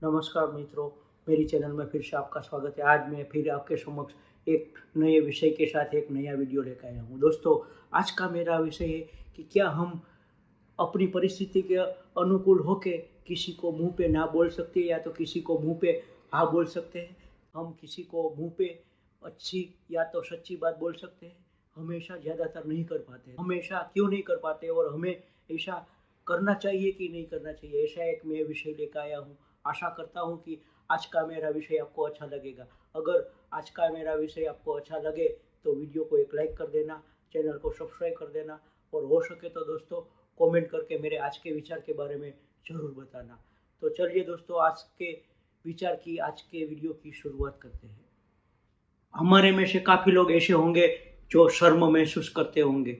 नमस्कार मित्रों, मेरी चैनल में फिर से आपका स्वागत है। आज मैं फिर आपके समक्ष एक नए विषय के साथ एक नया वीडियो लेकर आया हूँ। दोस्तों, आज का मेरा विषय है कि क्या हम अपनी परिस्थिति के अनुकूल होके किसी को मुंह पे ना बोल सकते या तो किसी को मुंह पे हाँ बोल सकते हैं। हम किसी को मुंह पे अच्छी या तो सच्ची बात बोल सकते हैं। हमेशा ज़्यादातर नहीं कर पाते। हमेशा क्यों नहीं कर पाते और हमें ऐसा करना चाहिए कि नहीं करना चाहिए, ऐसा एक मैं विषय लेकर आया हूँ। आशा करता हूँ कि आज का मेरा विषय आपको अच्छा लगेगा। अगर आज का मेरा विषय आपको अच्छा लगे तो वीडियो को एक लाइक कर देना, चैनल को सब्सक्राइब कर देना और हो सके तो दोस्तों कमेंट करके मेरे आज के विचार के बारे में ज़रूर बताना। तो चलिए दोस्तों, आज के विचार की आज के वीडियो की शुरुआत करते हैं। हमारे में से काफ़ी लोग ऐसे होंगे जो शर्म महसूस करते होंगे।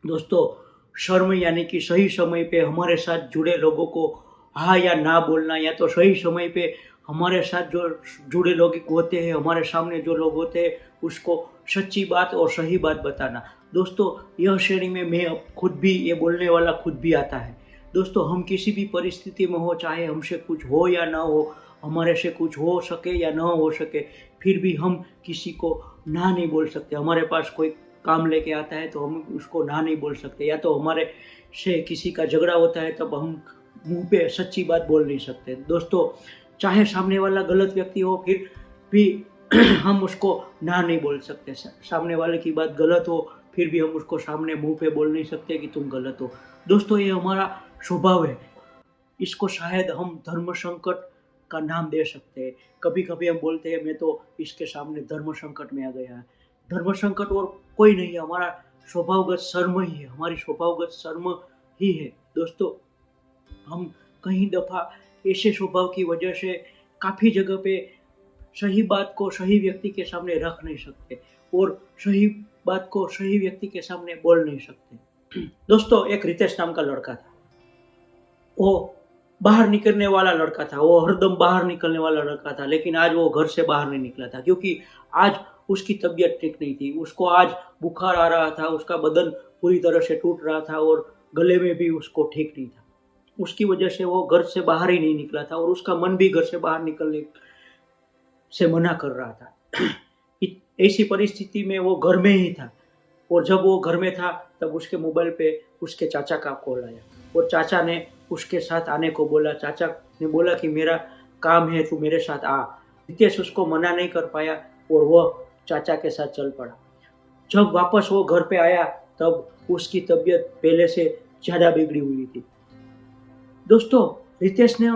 दोस्तों, शर्म यानी कि सही समय पे हमारे साथ जुड़े लोगों को हाँ या ना बोलना, या तो सही समय पे हमारे साथ जो जुड़े लोग होते हैं, हमारे सामने जो लोग होते हैं, उसको सच्ची बात और सही बात बताना। दोस्तों, यह श्रेणी में मैं खुद भी ये बोलने वाला खुद भी आता है। दोस्तों, हम किसी भी परिस्थिति में हो, चाहे हमसे कुछ हो या ना हो, हमारे से कुछ हो सके या ना हो सके, फिर भी हम किसी को ना नहीं बोल सकते। हमारे पास कोई काम लेके आता है तो हम उसको ना नहीं बोल सकते, या तो हमारे से किसी का झगड़ा होता है तब हम मुंह पे सच्ची बात बोल नहीं सकते। दोस्तों, चाहे सामने वाला गलत व्यक्ति हो फिर भी हम उसको ना नहीं बोल सकते। सामने वाले की बात गलत हो फिर भी हम उसको सामने मुंह पे बोल नहीं सकते कि तुम गलत हो। दोस्तों, ये हमारा स्वभाव है। इसको शायद हम धर्म संकट का नाम दे सकते हैं। कभी कभी हम बोलते हैं मैं तो इसके सामने धर्म संकट में आ गया है। धर्म संकट और कोई नहीं है, हमारा स्वभावगत शर्म ही है, हमारी स्वभावगत शर्म ही है। दोस्तों, हम कहीं दफ़ा ऐसे स्वभाव की वजह से काफ़ी जगह पे सही बात को सही व्यक्ति के सामने रख नहीं सकते और सही बात को सही व्यक्ति के सामने बोल नहीं सकते। दोस्तों, एक रितेश नाम का लड़का था। वो बाहर निकलने वाला लड़का था, वो हरदम बाहर निकलने वाला लड़का था, लेकिन आज वो घर से बाहर नहीं निकला था क्योंकि आज उसकी तबीयत ठीक नहीं थी। उसको आज बुखार आ रहा था, उसका बदन पूरी तरह से टूट रहा था और गले में भी उसको ठीक नहीं था। उसकी वजह से वो घर से बाहर ही नहीं निकला था और उसका मन भी घर से बाहर निकलने से मना कर रहा था। ऐसी परिस्थिति में वो घर में ही था और जब वो घर में था तब उसके मोबाइल पे उसके चाचा का कॉल आया और चाचा ने उसके साथ आने को बोला। चाचा ने बोला कि मेरा काम है, तू मेरे साथ आ। रितेश उसको मना नहीं कर पाया और वह चाचा के साथ चल पड़ा। जब वापस वो घर पे आया तब उसकी तबीयत पहले से ज़्यादा बिगड़ी हुई थी। दोस्तों, रितेश ने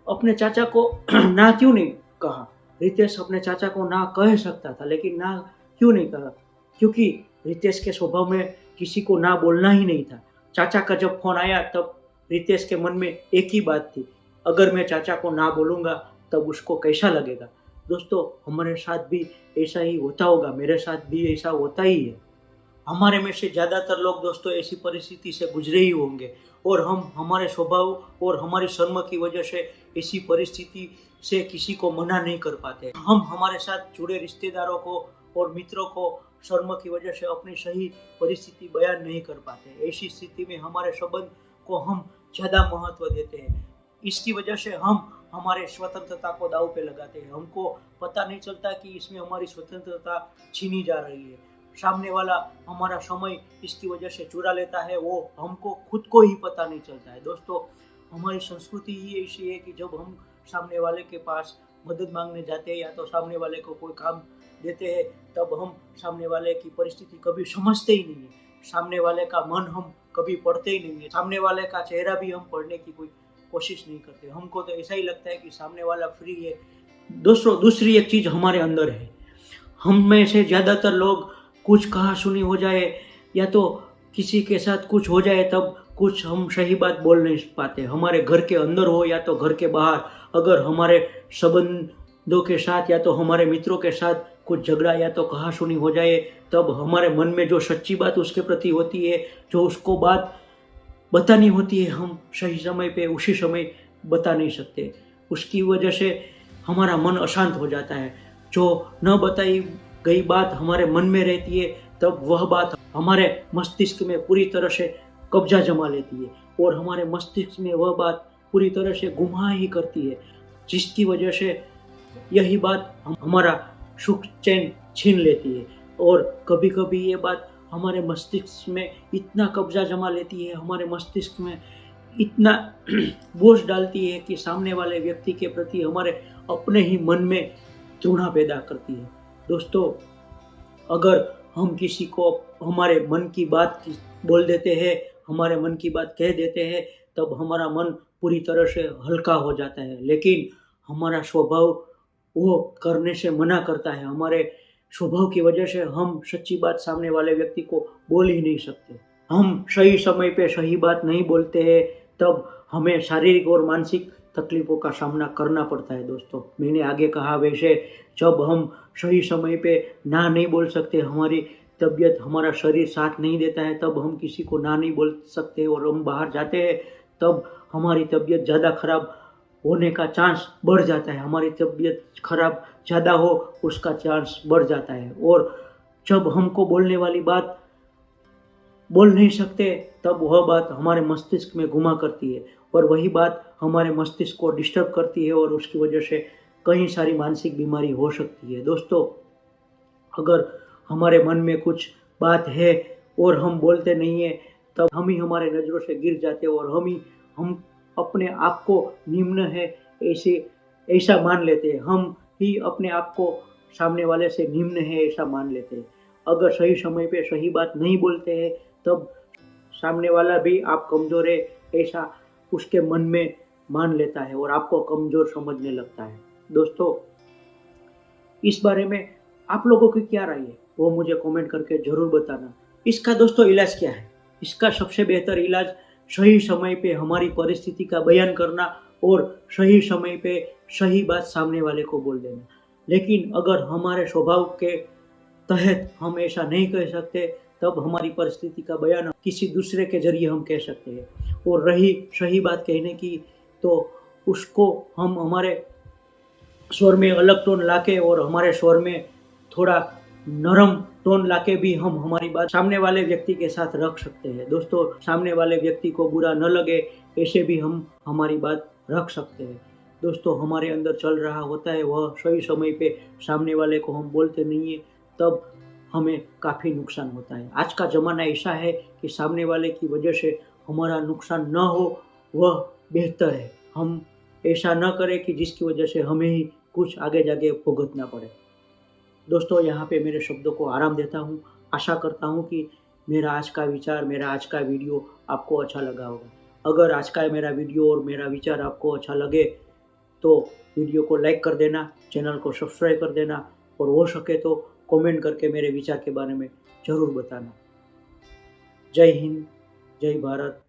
अपने चाचा को ना क्यों नहीं कहा? रितेश अपने चाचा को ना कह सकता था, लेकिन ना क्यों नहीं कहा? क्योंकि रितेश के स्वभाव में किसी को ना बोलना ही नहीं था। चाचा का जब फोन आया तब रितेश के मन में एक ही बात थी, अगर मैं चाचा को ना बोलूँगा तब उसको कैसा लगेगा। दोस्तों, हमारे साथ भी ऐसा ही होता होगा, मेरे साथ भी ऐसा होता ही है। हमारे में से ज़्यादातर लोग दोस्तों ऐसी परिस्थिति से गुजरे ही होंगे और हम हमारे स्वभाव और हमारी शर्म की वजह से ऐसी परिस्थिति से किसी को मना नहीं कर पाते। हम हमारे साथ जुड़े रिश्तेदारों को और मित्रों को शर्म की वजह से अपनी सही परिस्थिति बयान नहीं कर पाते। ऐसी स्थिति में हमारे संबंध को हम ज़्यादा महत्व देते हैं। इसकी वजह से हम हमारे स्वतंत्रता को दांव पे लगाते हैं। हमको पता नहीं चलता कि इसमें हमारी स्वतंत्रता छीनी जा रही है। सामने वाला हमारा समय इसकी वजह से चुरा लेता है, वो हमको खुद को ही पता नहीं चलता है। दोस्तों, हमारी संस्कृति ही ऐसी है कि जब हम सामने वाले के पास मदद मांगने जाते हैं या तो सामने वाले को कोई काम देते हैं तब हम सामने वाले की परिस्थिति कभी समझते ही नहीं है। सामने वाले का मन हम कभी पढ़ते ही नहीं है। सामने वाले का चेहरा भी हम पढ़ने की कोई कोशिश नहीं करते। हमको तो ऐसा ही लगता है कि सामने वाला फ्री है। दोस्तों, दूसरी एक चीज़ हमारे अंदर है। हम में से ज़्यादातर लोग कुछ कहा सुनी हो जाए या तो किसी के साथ कुछ हो जाए तब कुछ हम सही बात बोल नहीं पाते। हमारे घर के अंदर हो या तो घर के बाहर, अगर हमारे संबंधों के साथ या तो हमारे मित्रों के साथ कुछ झगड़ा या तो कहा सुनी हो जाए तब हमारे मन में जो सच्ची बात उसके प्रति होती है, जो उसको बात बतानी होती है, हम सही समय पे उसी समय बता नहीं सकते। उसकी वजह से हमारा मन अशांत हो जाता है। जो न बताई गई बात हमारे मन में रहती है तब वह बात हमारे मस्तिष्क में पूरी तरह से कब्जा जमा लेती है और हमारे मस्तिष्क में वह बात पूरी तरह से गुमराह ही करती है। जिसकी वजह से यही बात हमारा सुख चैन छीन लेती है। और कभी कभी ये बात हमारे मस्तिष्क में इतना कब्जा जमा लेती है, हमारे मस्तिष्क में इतना बोझ डालती है कि सामने वाले व्यक्ति के प्रति हमारे अपने ही मन में घृणा पैदा करती है। दोस्तों, अगर हम किसी को हमारे मन की बात बोल देते हैं, हमारे मन की बात कह देते हैं, तब हमारा मन पूरी तरह से हल्का हो जाता है। लेकिन हमारा स्वभाव वो करने से मना करता है। हमारे स्वभाव की वजह से हम सच्ची बात सामने वाले व्यक्ति को बोल ही नहीं सकते। हम सही समय पे सही बात नहीं बोलते हैं, तब हमें शारीरिक और मानसिक तकलीफों का सामना करना पड़ता है। दोस्तों, मैंने आगे कहा वैसे जब हम सही समय पे ना नहीं बोल सकते, हमारी तबीयत हमारा शरीर साथ नहीं देता है, तब हम किसी को ना नहीं बोल सकते और हम बाहर जाते हैं, तब हमारी तबीयत ज़्यादा खराब होने का चांस बढ़ जाता है। हमारी तबीयत खराब ज़्यादा हो उसका चांस बढ़ जाता है। और जब हमको बोलने वाली बात बोल नहीं सकते, तब वह बात हमारे मस्तिष्क में घुमा करती है और वही बात हमारे मस्तिष्क को डिस्टर्ब करती है और उसकी वजह से कई सारी मानसिक बीमारी हो सकती है। दोस्तों, अगर हमारे मन में कुछ बात है और हम बोलते नहीं है, तब हम ही हमारे नज़रों से गिर जाते हैं और हम अपने आप को निम्न है ऐसा मान लेते हैं। हम ही अपने आप को सामने वाले से निम्न है ऐसा मान लेते हैं। अगर सही समय पे सही बात नहीं बोलते हैं, तब सामने वाला भी आप कमज़ोर है ऐसा उसके मन में मान लेता है और आपको कमज़ोर समझने लगता है। दोस्तों, इस बारे में आप लोगों की क्या राय है वो मुझे कमेंट करके ज़रूर बताना। इसका दोस्तों इलाज क्या है? इसका सबसे बेहतर इलाज सही समय पे हमारी परिस्थिति का बयान करना और सही समय पे सही बात सामने वाले को बोल देना। लेकिन अगर हमारे स्वभाव के तहत हम ऐसा नहीं कह सकते, तब हमारी परिस्थिति का बयान किसी दूसरे के जरिए हम कह सकते हैं। और रही सही बात कहने की, तो उसको हम हमारे स्वर में अलग टोन लाके और हमारे स्वर में थोड़ा नरम टोन लाके भी हम हमारी बात सामने वाले व्यक्ति के साथ रख सकते हैं। दोस्तों, सामने वाले व्यक्ति को बुरा न लगे ऐसे भी हम हमारी बात रख सकते हैं। दोस्तों, हमारे अंदर चल रहा होता है वह सही समय पे सामने वाले को हम बोलते नहीं है, तब हमें काफ़ी नुकसान होता है। आज का ज़माना ऐसा है कि सामने वाले की वजह से हमारा नुकसान न हो वह बेहतर है। हम ऐसा न करें कि जिसकी वजह से हमें ही कुछ आगे जाके भुगतना पड़े। दोस्तों, यहाँ पे मेरे शब्दों को आराम देता हूँ। आशा करता हूँ कि मेरा आज का विचार, मेरा आज का वीडियो आपको अच्छा लगा होगा। अगर आज का मेरा वीडियो और मेरा विचार आपको अच्छा लगे तो वीडियो को लाइक कर देना, चैनल को सब्सक्राइब कर देना और हो सके तो कमेंट करके मेरे विचार के बारे में ज़रूर बताना। जय हिंद, जय भारत।